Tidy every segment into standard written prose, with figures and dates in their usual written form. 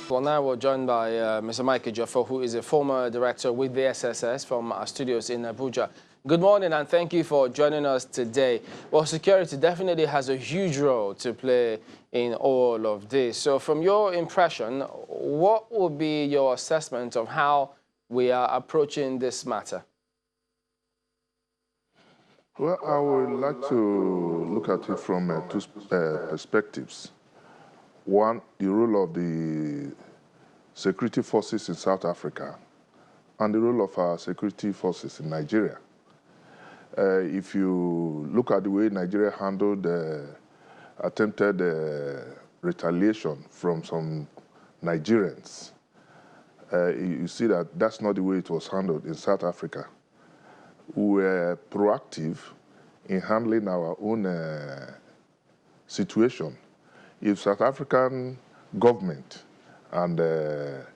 Well, now we're joined by Mr. Mike Ejiofor, who is a former director with the SSS from our studios in Abuja. Good morning and thank you for joining us today. Well, security definitely has a huge role to play in all of this. So from your impression, what would be your assessment of how we are approaching this matter? Well, I would like to look at it from two perspectives. One, the role of the security forces in South Africa and the role of our security forces in Nigeria. If you look at the way Nigeria handled attempted retaliation from some Nigerians, you see that that's not the way it was handled in South Africa. We were proactive in handling our own situation. If South African government and the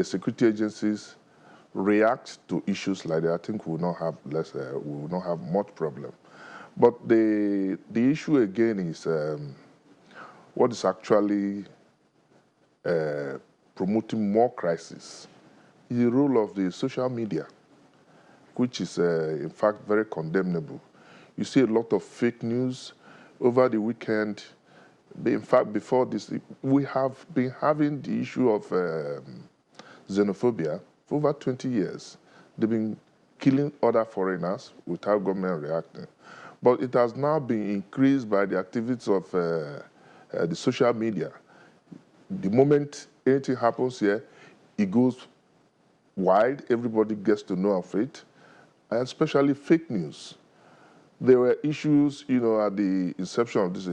security agencies react to issues like that, I think we will not have much problem. But the issue again is what is actually promoting more crisis is the role of the social media, which is in fact very condemnable. You see a lot of fake news over the weekend. In fact, before this, we have been having the issue of xenophobia for over 20 years. They've been killing other foreigners without government reacting. But it has now been increased by the activities of the social media. The moment anything happens here, it goes wide, everybody gets to know of it, and especially fake news. There were issues, at the inception of this.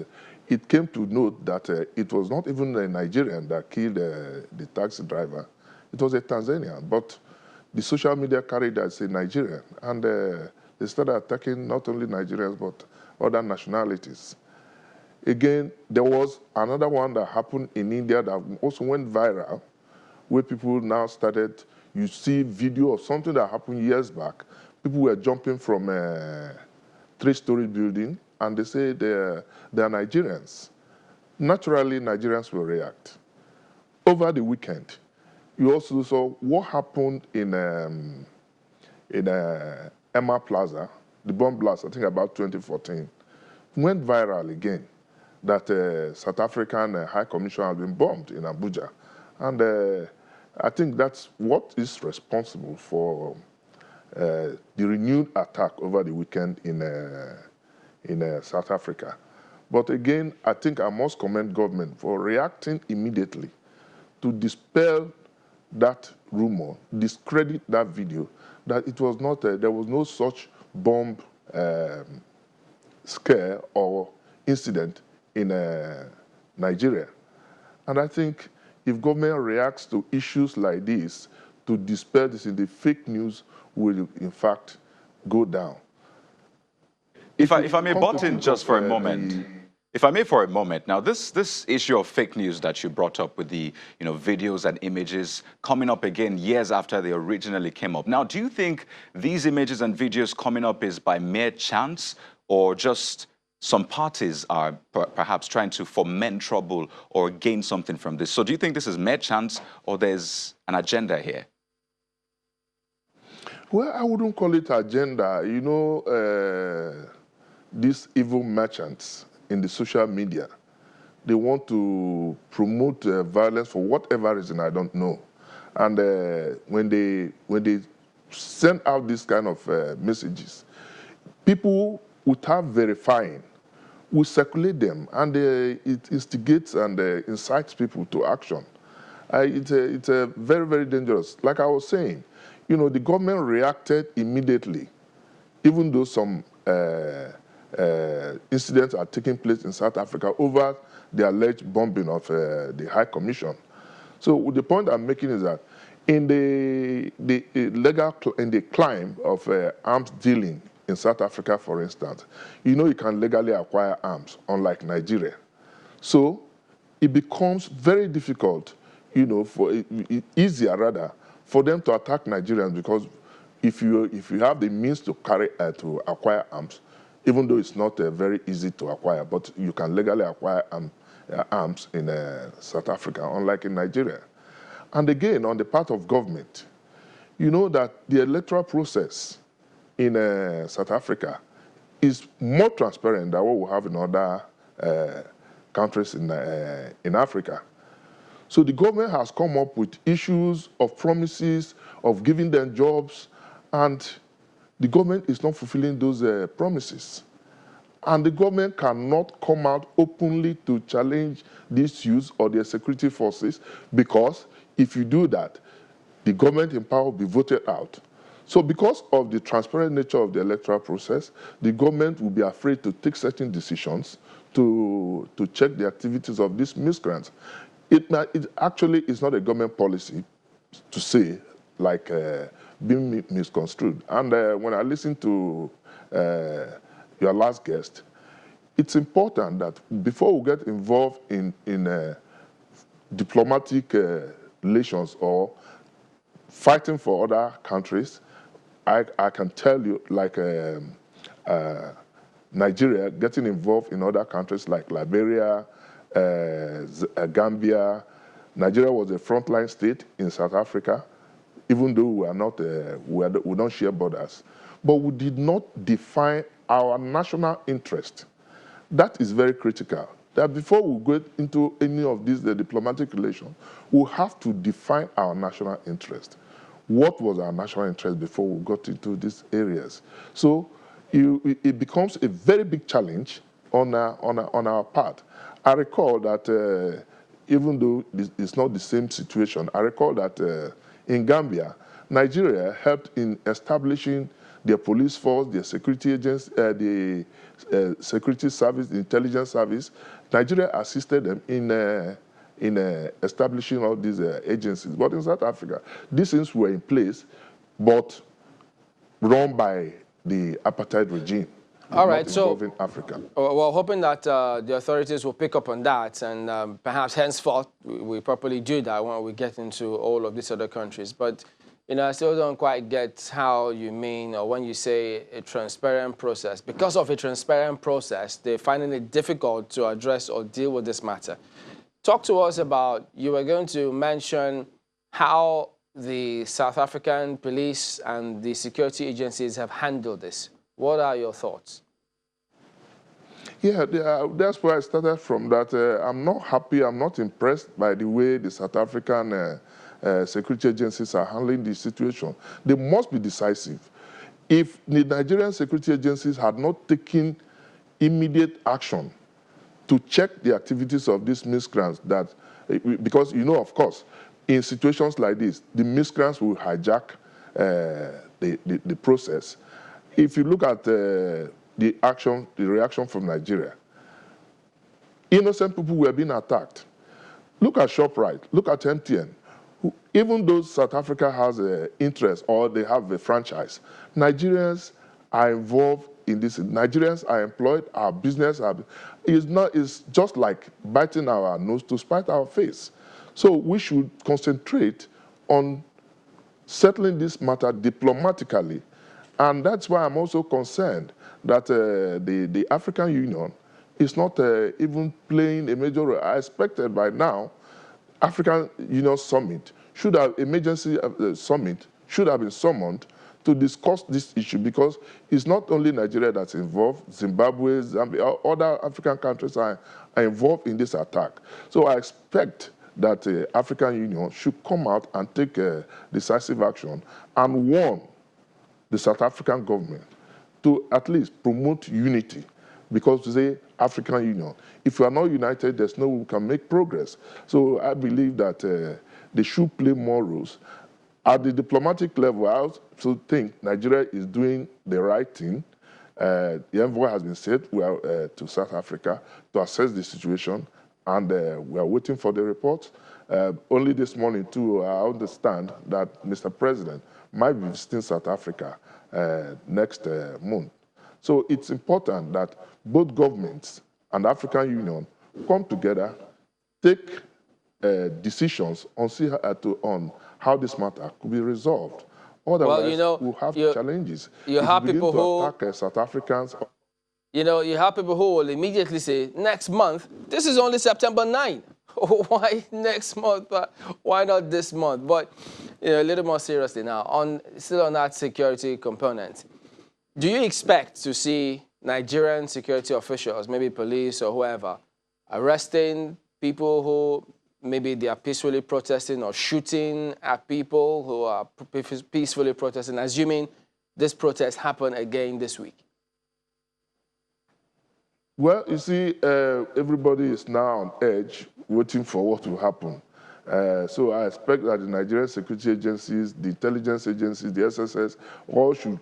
It came to note that it was not even a Nigerian that killed the taxi driver. It was a Tanzanian, but the social media carried that as a Nigerian, and they started attacking not only Nigerians, but other nationalities. Again, there was another one that happened in India that also went viral, where people now started, you see video of something that happened years back. People were jumping from a three-story building, and they say they're Nigerians. Naturally, Nigerians will react. Over the weekend, you also saw what happened in Emma Plaza, the bomb blast, I think about 2014, went viral again, that South African High Commission has been bombed in Abuja. And I think that's what is responsible for the renewed attack over the weekend in South Africa. But again, I think I must commend government for reacting immediately to dispel that rumor, discredit that video, that it was not, there was no such bomb scare or incident in Nigeria. And I think if government reacts to issues like this, to dispel this in the fake news, will in fact go down. If I may butt in just for a moment. If I may for a moment, now this issue of fake news that you brought up with the videos and images coming up again years after they originally came up. Now, do you think these images and videos coming up is by mere chance, or just some parties are perhaps trying to foment trouble or gain something from this? So do you think this is mere chance, or there's an agenda here? Well, I wouldn't call it agenda. These evil merchants in the social media, they want to promote violence for whatever reason, I don't know. And when they send out this kind of messages, people without verifying will circulate them, and it instigates and incites people to action. It's very, very dangerous. Like I was saying, the government reacted immediately, even though some incidents are taking place in South Africa over the alleged bombing of the High Commission. So the point I'm making is that in the climb of arms dealing in South Africa, for instance, you can legally acquire arms, unlike Nigeria. So it becomes very difficult, easier rather, for them to attack Nigerians, because if you have the means to acquire arms, even though it's not very easy to acquire, but you can legally acquire arms in South Africa, unlike in Nigeria. And again, on the part of government, you know that the electoral process in South Africa is more transparent than what we have in other countries in Africa. So the government has come up with issues of promises of giving them jobs, and the government is not fulfilling those promises. And the government cannot come out openly to challenge these youths or their security forces, because if you do that, the government in power will be voted out. So because of the transparent nature of the electoral process, the government will be afraid to take certain decisions to check the activities of these miscreants. It actually is not a government policy to say, like being misconstrued. And when I listen to your last guest, it's important that before we get involved in diplomatic relations or fighting for other countries, I can tell you, like Nigeria getting involved in other countries like Liberia, Gambia. Nigeria was a frontline state in South Africa, even though we are not, we don't share borders. But we did not define our national interest. That is very critical. That before we go into any of these diplomatic relations, we have to define our national interest. What was our national interest before we got into these areas? So it becomes a very big challenge on our part. I recall that even though it's not the same situation, I recall that in Gambia, Nigeria helped in establishing their police force, their security agents, the security service, the intelligence service. Nigeria assisted them in establishing all these agencies. But in South Africa, these things were in place, but run by the apartheid regime. All right, so involving Africa. Well, hoping that the authorities will pick up on that, and perhaps henceforth we properly do that when we get into all of these other countries. But you know, I still don't quite get how you mean, or when you say a transparent process. Because of a transparent process, they're finding it difficult to address or deal with this matter. Talk to us about, you were going to mention how the South African police and the security agencies have handled this. What are your thoughts? Yeah, that's where I started from, that I'm not happy, I'm not impressed by the way the South African security agencies are handling the situation. They must be decisive. If the Nigerian security agencies had not taken immediate action to check the activities of these miscreants, that, because, you know, of course, in situations like this, the miscreants will hijack the process. If you look at the reaction from Nigeria, innocent people were being attacked. Look at ShopRite, look at MTN. Even though South Africa has an interest or they have a franchise, Nigerians are involved in this. Nigerians are employed, our business is just like biting our nose to spite our face. So we should concentrate on settling this matter diplomatically. And that's why I'm also concerned that the African Union is not even playing a major role. I expected by now African Union Summit should have, emergency summit should have been summoned to discuss this issue, because it's not only Nigeria that's involved, Zimbabwe, Zambia, other African countries are involved in this attack. So I expect that the African Union should come out and take decisive action and warn the South African government to at least promote unity, because the African Union, if we are not united, there's no way we can make progress. So I believe that they should play more roles. At the diplomatic level, I also think Nigeria is doing the right thing. The envoy has been sent to South Africa to assess the situation, and we are waiting for the report. Only this morning, too, I understand that Mr. President might be visiting South Africa next month. So it's important that both governments and the African Union come together, take decisions on how this matter could be resolved. Otherwise, well, you know, we'll have challenges. You have people who attack South Africans. You know, you have people who will immediately say, next month, this is only September 9. Why next month? Why not this month? But a little more seriously now, still on that security component, do you expect to see Nigerian security officials, maybe police or whoever, arresting people who maybe they are peacefully protesting or shooting at people who are peacefully protesting, assuming this protest happened again this week? Well, you see, everybody is now on edge, waiting for what will happen. So I expect that the Nigerian security agencies, the intelligence agencies, the SSS, all should,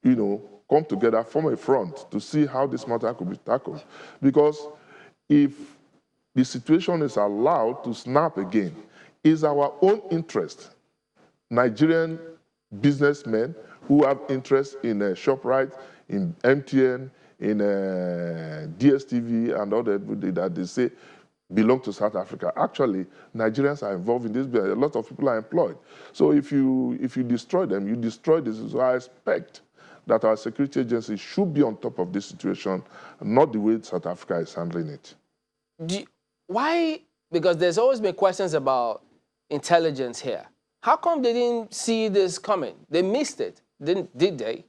come together, form a front to see how this matter could be tackled. Because if the situation is allowed to snap again, it's our own interest. Nigerian businessmen who have interest in ShopRite, in MTN, in DSTV and all that they say belong to South Africa. Actually, Nigerians are involved in this. A lot of people are employed. So if you destroy them, you destroy this. So I expect that our security agencies should be on top of this situation, not the way South Africa is handling it. Why? Because there's always been questions about intelligence here. How come they didn't see this coming? They missed it, did they?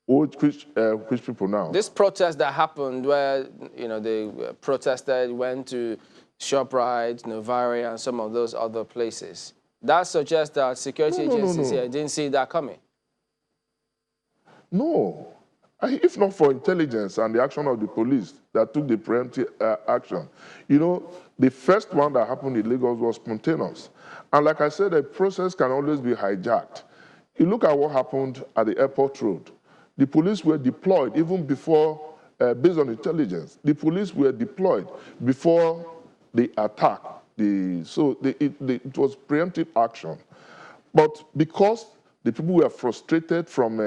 Which people now? This protest that happened where, they protested, went to ShopRite, Novari, and some of those other places. That suggests that security agencies here didn't see that coming. No. If not for intelligence and the action of the police that took the preemptive action. The first one that happened in Lagos was spontaneous. And like I said, the process can always be hijacked. You look at what happened at the airport road. The police were deployed even before, based on intelligence, the police were deployed before the attack. It was preemptive action. But because the people were frustrated from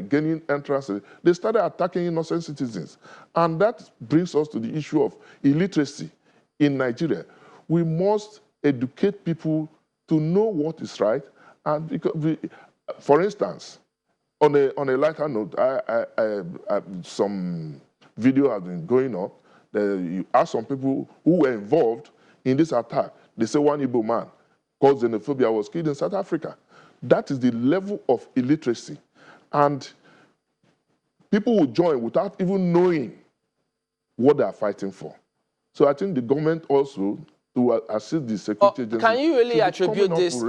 gaining entrance, they started attacking innocent citizens. And that brings us to the issue of illiteracy in Nigeria. We must educate people to know what is right. And because for instance, on a lighter note, some video has been going up. You ask some people who were involved in this attack. They say one Igbo man called Xenophobia was killed in South Africa. That is the level of illiteracy. And people will join without even knowing what they are fighting for. So I think the government also, to assist the security agencies, can you really attribute this?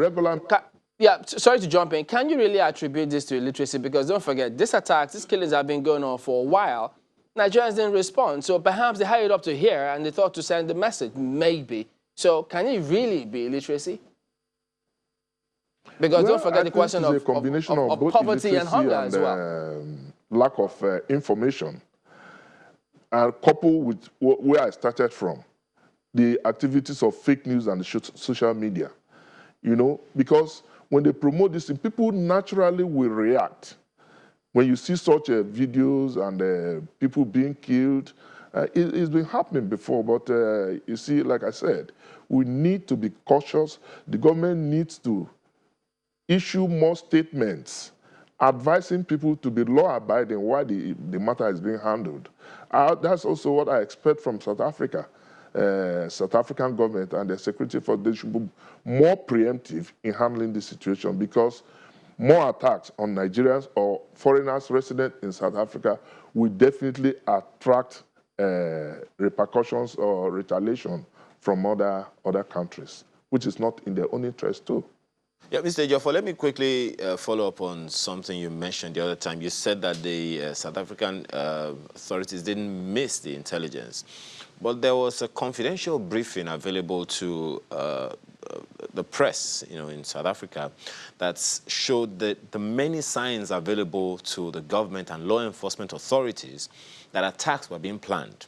Sorry to jump in. Can you really attribute this to illiteracy? Because don't forget, these attacks, these killings have been going on for a while. Nigerians didn't respond. So perhaps they hurried up to here and they thought to send the message, maybe. So can it really be illiteracy? Because don't forget the question of poverty and hunger as well. Lack of information. And coupled with where I started from, the activities of fake news and the social media. Because when they promote this, people naturally will react. When you see such videos and people being killed, it's been happening before, but you see, like I said, we need to be cautious. The government needs to issue more statements advising people to be law-abiding while the matter is being handled. That's also what I expect from South Africa. South African government and the security force, they should be more preemptive in handling the situation, because more attacks on Nigerians or foreigners resident in South Africa will definitely attract repercussions or retaliation from other countries, which is not in their own interest too. Yeah, Mr. Ejiofor, let me quickly follow up on something you mentioned the other time. You said that the South African authorities didn't miss the intelligence. But there was a confidential briefing available to the press, in South Africa, that showed that the many signs available to the government and law enforcement authorities that attacks were being planned.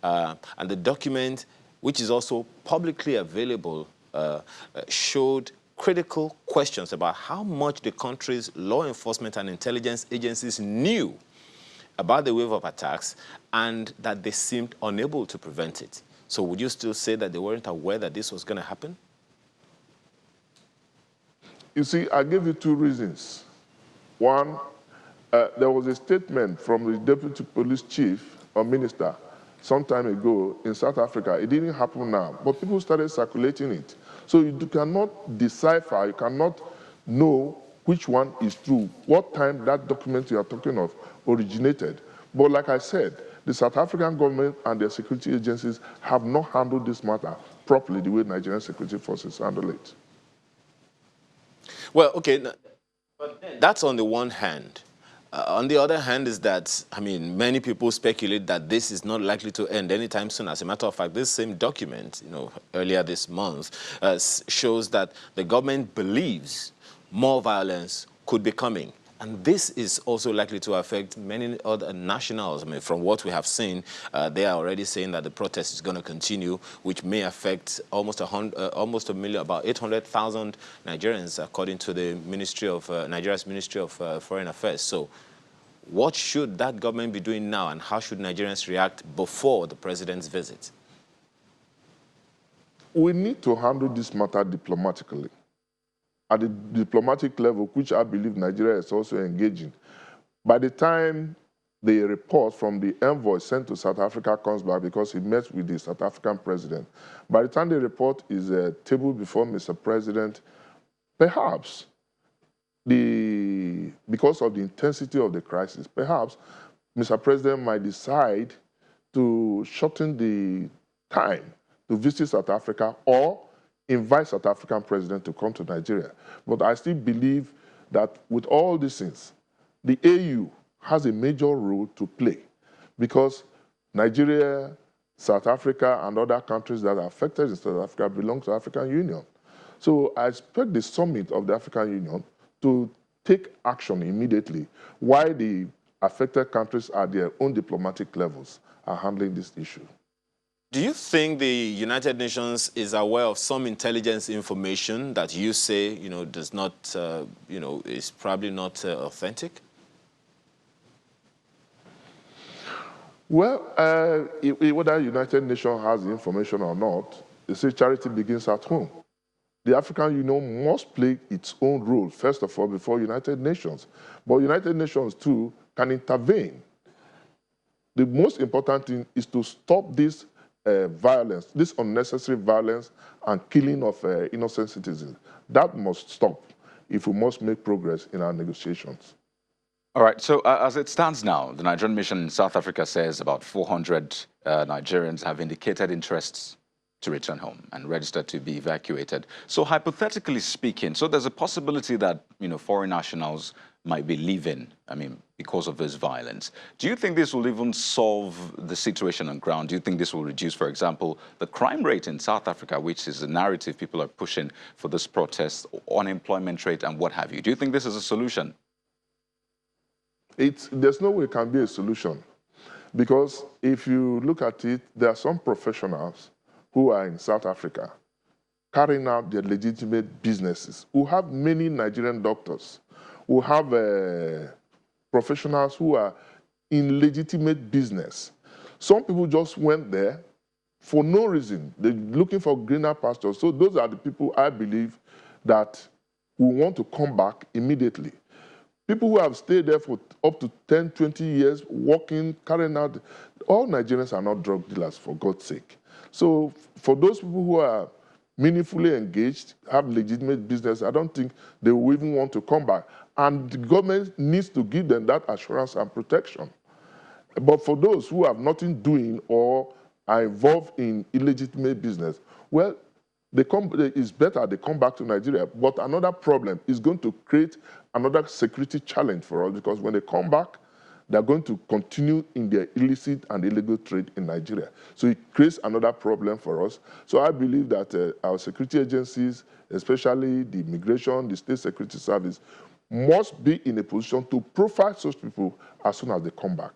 And the document, which is also publicly available, showed critical questions about how much the country's law enforcement and intelligence agencies knew about the wave of attacks, and that they seemed unable to prevent it. So would you still say that they weren't aware that this was going to happen? You see, I gave you two reasons. One, there was a statement from the deputy police chief or minister some time ago in South Africa. It didn't happen now, but people started circulating it. So you cannot decipher, you cannot know which one is true, what time that document you are talking of originated. But like I said, the South African government and their security agencies have not handled this matter properly the way Nigerian security forces handle it. Well, okay, that's on the one hand. On the other hand is that, I mean, many people speculate that this is not likely to end anytime soon. As a matter of fact, this same document, earlier this month, shows that the government believes more violence could be coming. And this is also likely to affect many other nationals. I mean, from what we have seen, they are already saying that the protest is going to continue, which may affect almost a million, about 800,000 Nigerians, according to the Nigeria's Ministry of Foreign Affairs. So, what should that government be doing now, and how should Nigerians react before the president's visit? We need to handle this matter diplomatically. At the diplomatic level, which I believe Nigeria is also engaging. By the time the report from the envoy sent to South Africa comes back, because he met with the South African president, by the time the report is tabled before Mr. President, perhaps because of the intensity of the crisis, perhaps Mr. President might decide to shorten the time to visit South Africa or invite South African president to come to Nigeria. But I still believe that with all these things, the AU has a major role to play because Nigeria, South Africa, and other countries that are affected in South Africa belong to the African Union. So I expect the summit of the African Union to take action immediately while the affected countries at their own diplomatic levels are handling this issue. Do you think the United Nations is aware of some intelligence information that you say, does not, is probably not authentic? Well, whether the United Nations has the information or not, they say charity begins at home. The African Union must play its own role, first of all, before United Nations. But United Nations, too, can intervene. The most important thing is to stop this violence, this unnecessary violence and killing of innocent citizens. That must stop if we must make progress in our negotiations. All right, so as it stands now, the Nigerian mission in South Africa says about 400 Nigerians have indicated interests to return home and registered to be evacuated. So hypothetically speaking, so there's a possibility that, foreign nationals might be leaving, because of this violence. Do you think this will even solve the situation on ground? Do you think this will reduce, for example, the crime rate in South Africa, which is the narrative people are pushing for this protest, unemployment rate and what have you? Do you think this is a solution? There's no way it can be a solution because if you look at it, there are some professionals who are in South Africa carrying out their legitimate businesses, who have many Nigerian doctors, who have professionals who are in legitimate business. Some people just went there for no reason. They're looking for greener pastures. So those are the people I believe that will want to come back immediately. People who have stayed there for up to 10, 20 years, working, carrying out, all Nigerians are not drug dealers, for God's sake. So for those people who are meaningfully engaged, have legitimate business, I don't think they will even want to come back. And the government needs to give them that assurance and protection. But for those who have nothing doing or are involved in illegitimate business, well, it's better they come back to Nigeria. But another problem is going to create another security challenge for us because when they come back, they're going to continue in their illicit and illegal trade in Nigeria. So it creates another problem for us. So I believe that our security agencies, especially the immigration, the state security service, must be in a position to profile such people as soon as they come back.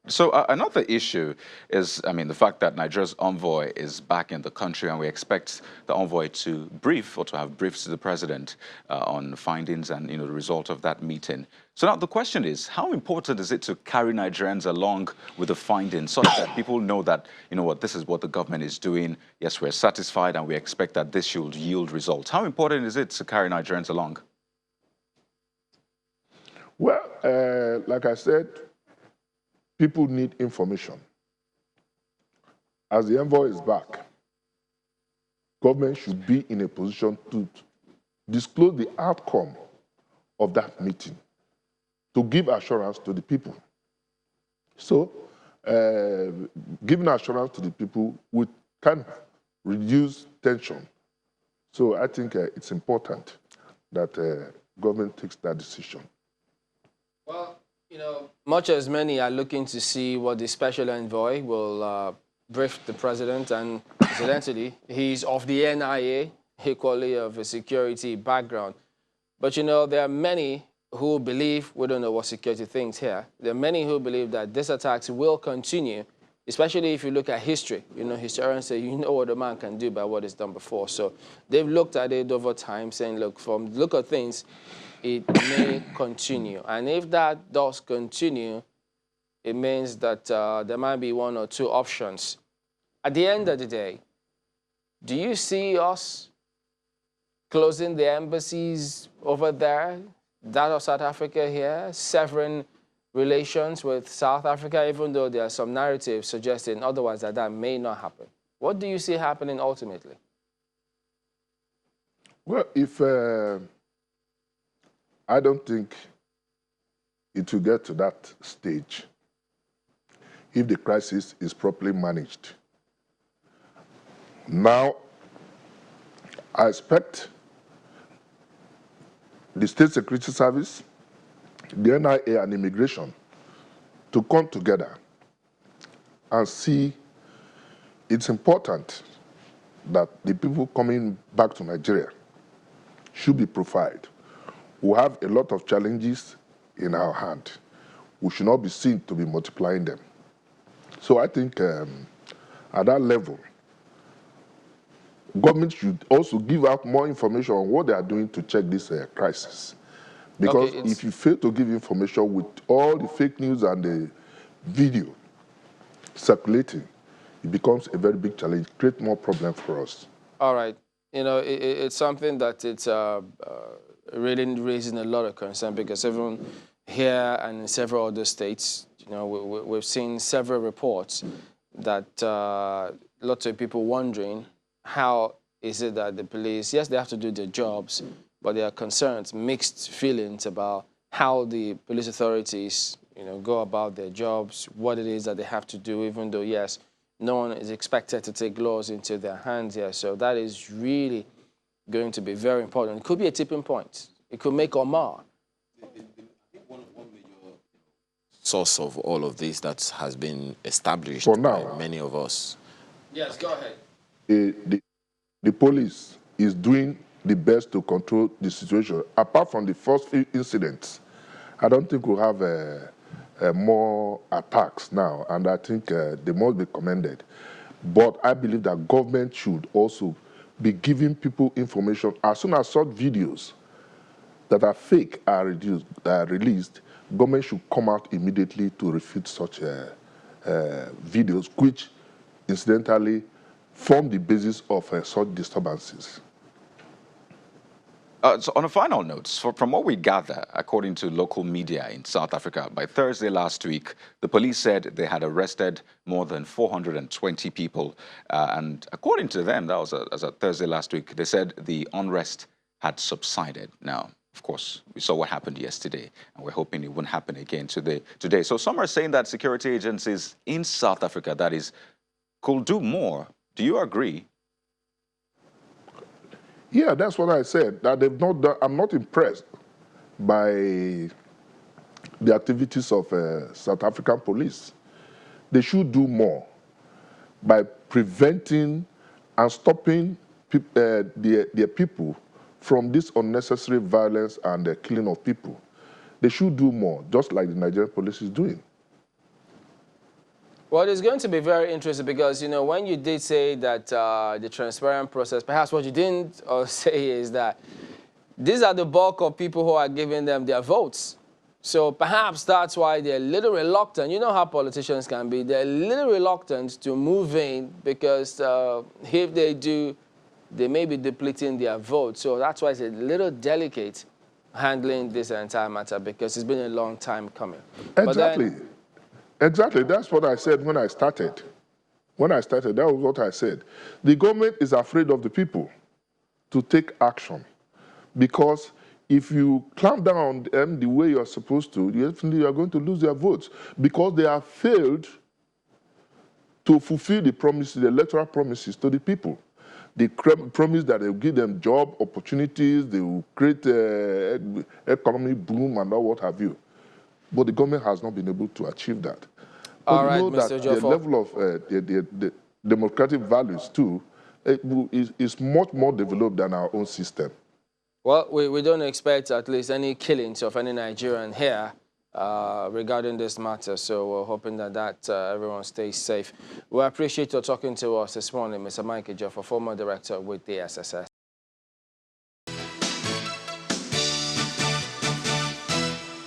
So another issue is, the fact that Nigeria's envoy is back in the country and we expect the envoy to brief or to have briefs to the president on findings and, the result of that meeting. So now the question is, how important is it to carry Nigerians along with the findings such that people know that, this is what the government is doing. Yes, we're satisfied and we expect that this should yield results. How important is it to carry Nigerians along? Well, like I said, people need information. as the envoy is back, government should be in a position to disclose the outcome of that meeting, to give assurance to the people. So, giving assurance to the people would kind of reduce tension. So I think it's important that government takes that decision. Well, you know, much as many are looking to see what the special envoy will brief the president, and incidentally, he's of the NIA, equally of a security background. But you know, there are many who believe, we don't know what security thinks here, there are many who believe that these attacks will continue, especially if you look at history. You know, historians say, you know what a man can do by what he's done before. So they've looked at it over time, saying, look, from the look of things, it may continue. And if that does continue, it means that there might be one or two options. At the end of the day, do you see us closing the embassies over there, that of South Africa here, severing relations with South Africa, even though there are some narratives suggesting otherwise that that may not happen? What do you see happening ultimately? Well, if I don't think it will get to that stage if the crisis is properly managed. Now, I expect the State Security Service, the NIA, and Immigration to come together and see it's important that the people coming back to Nigeria should be profiled. We have a lot of challenges in our hand. We should not be seen to be multiplying them. So I think at that level, government should also give out more information on what they are doing to check this crisis. Because Okay, if you fail to give information with all the fake news and the video circulating, it becomes a very big challenge, create more problems for us. all right. You know, it's something that it's really raising a lot of concern, because even here and in several other states, you know, we've seen several reports that lots of people wondering how is it that the police, yes, they have to do their jobs, but there are concerns, mixed feelings about how the police authorities, you know, go about their jobs, what it is that they have to do, even though, yes, no one is expected to take laws into their hands here. So that is really going to be very important. It could be a tipping point. It could make or mar. I think one major source of all of this that has been established For now, by many of us. Yes, go ahead. The police is doing the best to control the situation. Apart from the first few incidents, I don't think we'll have more attacks now, and I think they must be commended. But I believe that government should also be giving people information as soon as such videos that are fake are released. Government should come out immediately to refute such videos, which incidentally form the basis of such disturbances. So on a final note, from what we gather, according to local media in South Africa, by Thursday last week, the police said they had arrested more than 420 people. And according to them, that was as a Thursday last week, they said the unrest had subsided. Now, of course, we saw what happened yesterday, and we're hoping it wouldn't happen again today. So some are saying that security agencies in South Africa, that is, could do more. Do you agree? Yeah, that's what I said. That they've not done, I'm not impressed by the activities of South African police. They should do more by preventing and stopping their people from this unnecessary violence and the killing of people. They should do more, just like the Nigerian police is doing. Well, it's going to be very interesting because, you know, when you did say that the transparent process, perhaps what you didn't say is that these are the bulk of people who are giving them their votes. So perhaps that's why they're a little reluctant. You know how politicians can be. They're a little reluctant to move in because if they do, they may be depleting their vote. So that's why it's a little delicate handling this entire matter, because it's been a long time coming. Exactly. Exactly. That's what I said when I started. When I started, that was what I said. The government is afraid of the people to take action, because if you clamp down on them the way you're supposed to, definitely you are going to lose their votes, because they have failed to fulfill the promises, the electoral promises to the people. They promise that they will give them job opportunities, they will create economic boom and all what have you. But the government has not been able to achieve that. But All right, you know Mr. that Jofo. the level of the democratic values too is much more developed than our own system. Well, we don't expect at least any killings of any Nigerian here regarding this matter, so we're hoping that everyone stays safe. We appreciate your talking to us this morning, Mr. Mike Ejiofor, former director with the SSS.